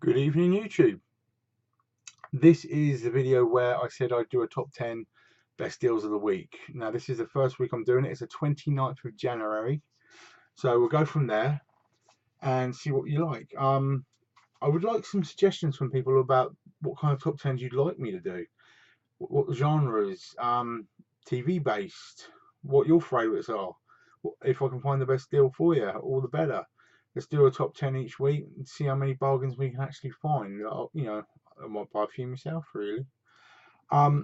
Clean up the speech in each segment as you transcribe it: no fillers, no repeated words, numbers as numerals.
Good evening, YouTube. This is the video where I said I'd do a top 10 best deals of the week. Now, this is the first week I'm doing it. It's the 29th of January. So we'll go from there and see what you like. I would like some suggestions from people about what kind of top 10s you'd like me to do. What genres, TV based, what your favourites are. If I can find the best deal for you, all the better. Let's do a top 10 each week and see how many bargains we can actually find. I might buy a few myself, really.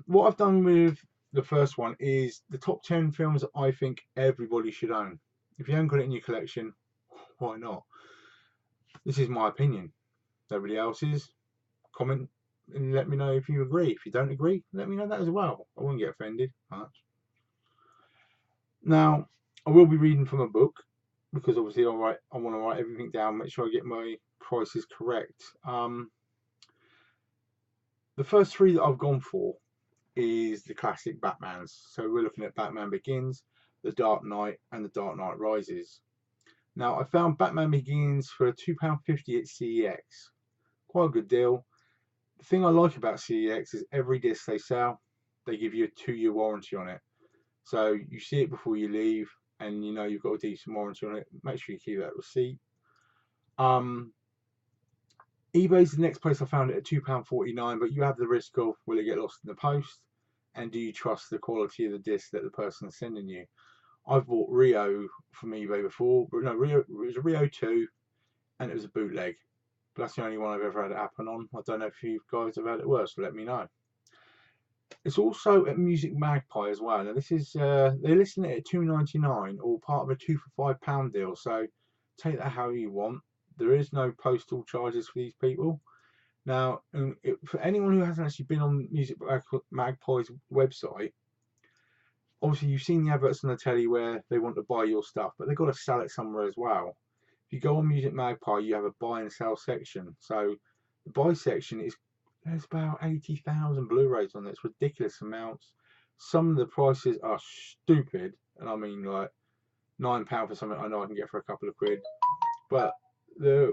What I've done with the first one is the top 10 films that I think everybody should own. If you haven't got it in your collection, why not? This is my opinion. Nobody else's. Comment and let me know if you agree. If you don't agree, let me know that as well. I won't get offended much. Now, I will be reading from a book because obviously I want to write everything down, make sure I get my prices correct. The first three that I've gone for is the classic Batmans. So we're looking at Batman Begins, The Dark Knight, and The Dark Knight Rises. Now, I found Batman Begins for £2.50 at CEX. Quite a good deal. The thing I like about CEX is every disc they sell, they give you a 2-year warranty on it. So you see it before you leave, and you know you've got a decent warranty on it. Make sure you keep that receipt. eBay's the next place I found it at £2.49, but you have the risk of will it get lost in the post, and do you trust the quality of the disc that the person is sending you? I've bought Rio from eBay before, but no, Rio, it was a Rio 2, and it was a bootleg. But that's the only one I've ever had it happen on. I don't know if you guys have had it worse, so let me know. It's also at Music Magpie as well. Now this is they're listing it at £2.99 or part of a £2 for £5 deal. So take that how you want. There is no postal charges for these people. Now, for anyone who hasn't actually been on Music Magpie's website, obviously you've seen the adverts on the telly where they want to buy your stuff, but they've got to sell it somewhere as well. If you go on Music Magpie, you have a buy and sell section. So the buy section is there's about 80,000 Blu-rays on it. It's ridiculous amounts. Some of the prices are stupid, and I mean like £9 for something I know I can get for a couple of quid, but they're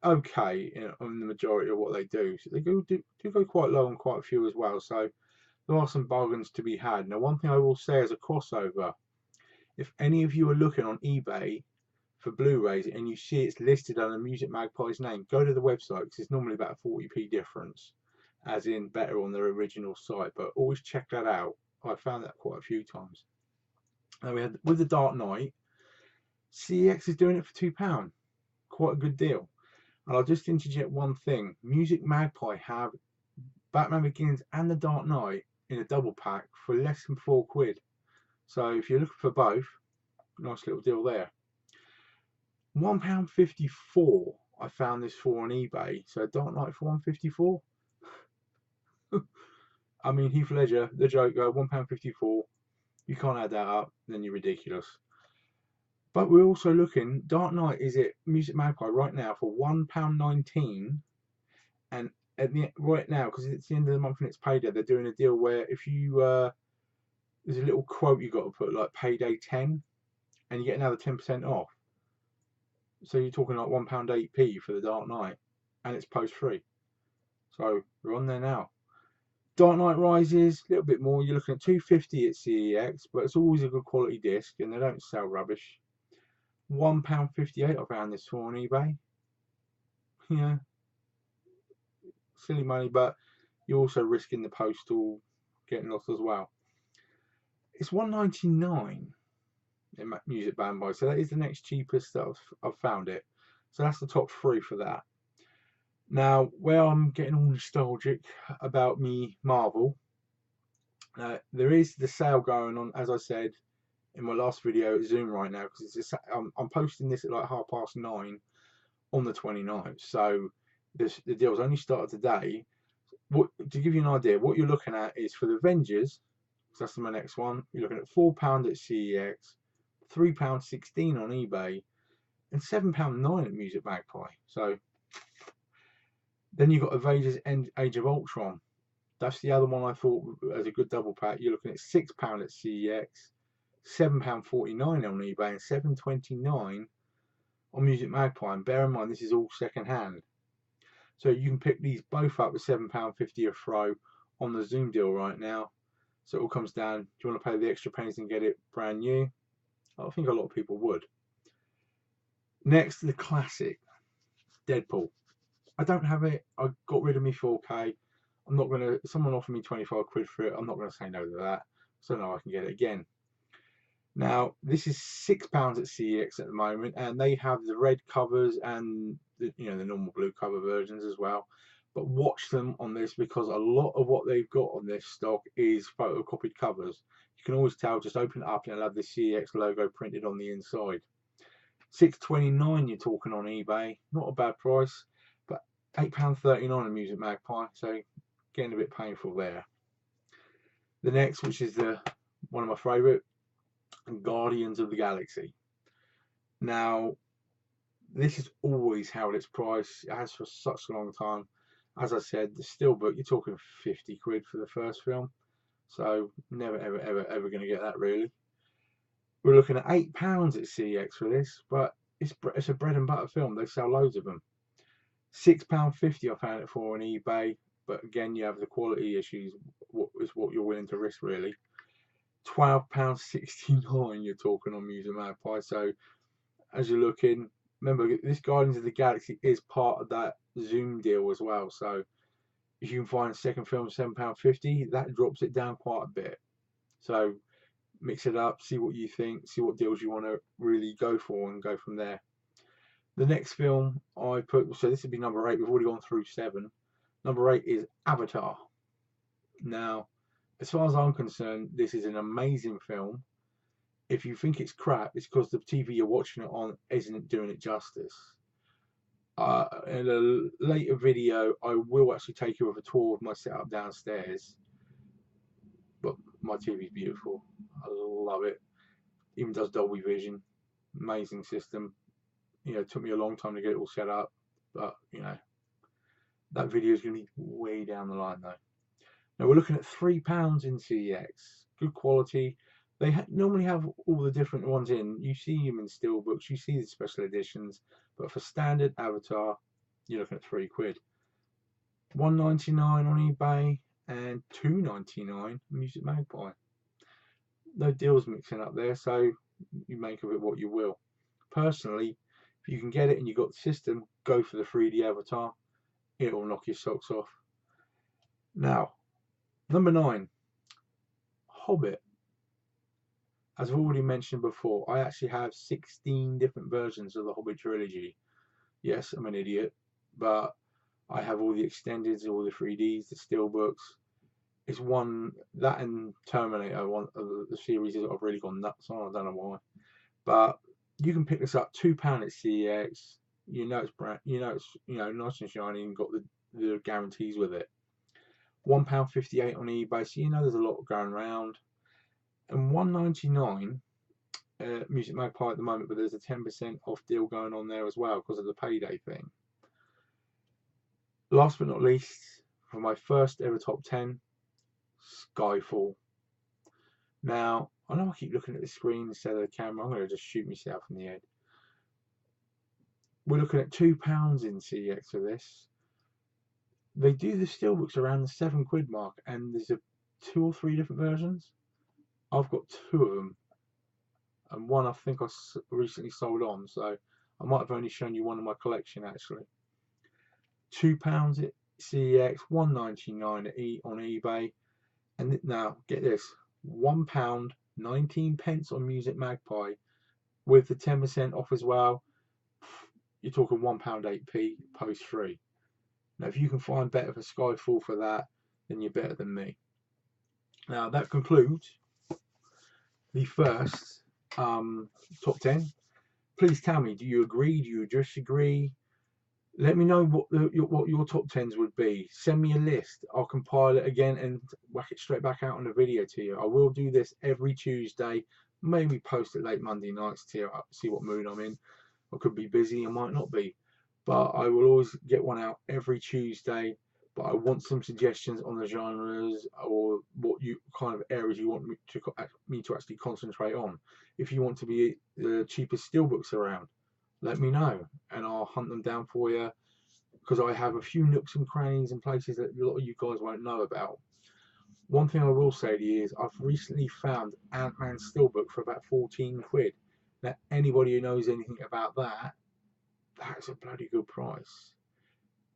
okay on the majority of what they do. So they do go quite low on quite a few as well. So there are some bargains to be had. Now, one thing I will say as a crossover, if any of you are looking on eBay for Blu-rays and you see it's listed under Music Magpie's name, go to the website because it's normally about a 40p difference, as in better on their original site. But always check that out. I found that quite a few times. Now we had with the Dark Knight, CEX is doing it for £2, quite a good deal. And I'll just interject one thing: Music Magpie have Batman Begins and the Dark Knight in a double pack for less than £4. So if you're looking for both, nice little deal there. £1.54 I found this for on eBay. So Dark Knight for £1.54. I mean, Heath Ledger, the Joker, £1.54. You can't add that up, then you're ridiculous. But we're also looking, Dark Knight is at Music Magpie right now for £1.19, and right now, because it's the end of the month and it's payday, they're doing a deal where if you there's a little quote you got to put like payday 10, and you get another 10% off. So you're talking like £1.08p for the Dark Knight, and it's post free. So we're on there now. Dark Knight Rises, a little bit more. You're looking at £2.50 at CEX, but it's always a good quality disc, and they don't sell rubbish. £1.58 I found this for on eBay. Yeah, silly money, but you're also risking the postal getting lost as well. It's £1.99 in Music Magpie, so that is the next cheapest that I've found it. So that's the top three for that. Now, where I'm getting all nostalgic about me Marvel, there is the sale going on, as I said in my last video at Zoom right now, because I'm posting this at like 9:30 on the 29th. So the deal's only started today. To give you an idea, what you're looking at is for the Avengers, that's my next one, you're looking at £4 at CEX, £3.16 on eBay, and £7.9 at Music Magpie. So then you've got Avengers Age of Ultron. That's the other one I thought as a good double pack. You're looking at £6 at CEX, £7.49 on eBay, and £7.29 on Music Magpie. And bear in mind, this is all second hand. So you can pick these both up with £7.50 a throw on the Zoom deal right now. So it all comes down, do you want to pay the extra pennies and get it brand new? I think a lot of people would. Next, the classic Deadpool. I don't have it. I got rid of me 4K. I'm not gonna. Someone offered me 25 quid for it. I'm not gonna say no to that. So now I can get it again. Now this is £6 at CEX at the moment, and they have the red covers and the normal blue cover versions as well. But watch them on this, because a lot of what they've got on this stock is photocopied covers. You can always tell. Just open it up and it'll have the CEX logo printed on the inside. £6.29 you're talking on eBay. Not a bad price, but £8.39 on Music Magpie, so getting a bit painful there. The next, which is one of my favourite, Guardians of the Galaxy. Now, this has always held its price. It has for such a long time. As I said, the steelbook, you're talking 50 quid for the first film, so never ever going to get that, really. We're looking at £8 at CEX for this, but it's a bread and butter film. They sell loads of them. £6.50 I found it for on eBay, but again, you have the quality issues. What is what you're willing to risk, really. £12.69 you're talking on Music Magpie. So as you're looking, remember this Guardians of the Galaxy is part of that Zoom deal as well. So if you can find a second film £7.50, that drops it down quite a bit. So mix it up, see what you think, see what deals you want to really go for, and go from there. The next film I put, so this would be number 8. We've already gone through 7. Number 8 is Avatar. Now, as far as I'm concerned, this is an amazing film. If you think it's crap, it's because the TV you're watching it on isn't doing it justice. In a later video, I will actually take you with a tour of my setup downstairs. But my TV's beautiful. I love it. Even does Dolby Vision. Amazing system. It took me a long time to get it all set up, but that video is going to be way down the line though. Now we're looking at £3 in CEX. Good quality. They normally have all the different ones in. You see them in steelbooks, you see the special editions, but for standard Avatar, you're looking at £3. £1.99 on eBay and £2.99 Music Magpie. No deals mixing up there, so you make of it what you will. Personally, if you can get it and you've got the system, go for the 3D Avatar. It will knock your socks off. Now, number 9, Hobbit. As I've already mentioned before, I actually have 16 different versions of the Hobbit trilogy. Yes, I'm an idiot, but I have all the extendeds, all the 3Ds, the steelbooks. It's one, that and Terminator, one of the series that I've really gone nuts on. I don't know why. But you can pick this up £2 at CEX. It's brand, it's nice and shiny, and got the guarantees with it. £1.58 on eBay, so there's a lot going around. And £1.99 Music Magpie at the moment, but there's a 10% off deal going on there as well because of the payday thing. Last but not least, for my first ever top 10, Skyfall. Now, I know I keep looking at the screen instead of the camera. I'm going to just shoot myself in the head. We're looking at £2 in CEX for this. They do the steelbooks around the £7 mark, and there's 2 or 3 different versions. I've got 2 of them, and one I think I recently sold on, so I might have only shown you one in my collection actually. £2 at CEX, £1.99 on eBay, and now get this, £1, 19p on Music Magpie, with the 10% off as well. You're talking £1, 8p post free. Now, if you can find better for Skyfall for that, then you're better than me. Now that concludes the first top 10. Please tell me, do you agree? Do you disagree? Let me know what your top 10s would be. Send me a list. I'll compile it again and whack it straight back out on the video to you. I will do this every Tuesday. Maybe post it late Monday nights to see what mood I'm in. I could be busy, I might not be. But I will always get one out every Tuesday. But I want some suggestions on the genres or what kind of areas you want me to actually concentrate on. If you want to be the cheapest steelbooks around, let me know and I'll hunt them down for you. because I have a few nooks and crannies and places that a lot of you guys won't know about. One thing I will say to you is I've recently found Ant-Man Steelbook for about 14 quid. Now, anybody who knows anything about that, that's a bloody good price.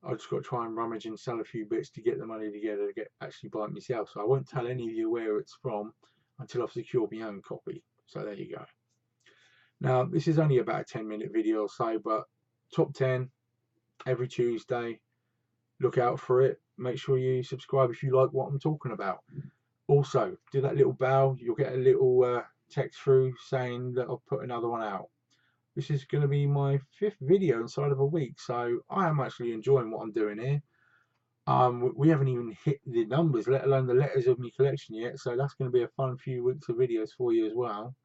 I just got to try and rummage and sell a few bits to get the money together to actually buy it myself. So I won't tell any of you where it's from until I've secured my own copy. So there you go. Now, this is only about a 10-minute video or so, but top 10 every Tuesday. Look out for it. Make sure you subscribe if you like what I'm talking about. Also, do that little bell. You'll get a little text through saying that I'll put another one out. This is going to be my 5th video inside of a week, so I am actually enjoying what I'm doing here. We haven't even hit the numbers, let alone the letters of my collection yet, so that's going to be a fun few weeks of videos for you as well.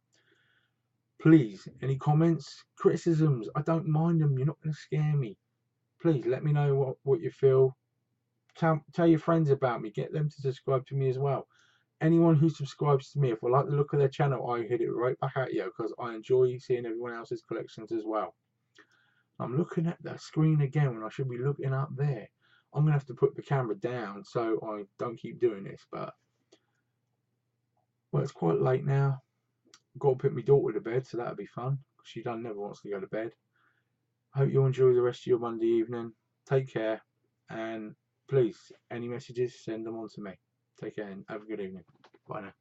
Please, any comments, criticisms, I don't mind them. You're not going to scare me. Please let me know what you feel. Tell your friends about me. Get them to subscribe to me as well. Anyone who subscribes to me, if I like the look of their channel, I hit it right back at you because I enjoy seeing everyone else's collections as well. I'm looking at the screen again when I should be looking up there. I'm going to have to put the camera down so I don't keep doing this, but well, it's quite late now. I've got to put my daughter to bed, so that'll be fun. She never wants to go to bed. I hope you enjoy the rest of your Monday evening. Take care, and please, any messages, send them on to me. Take care and have a good evening. Bye now.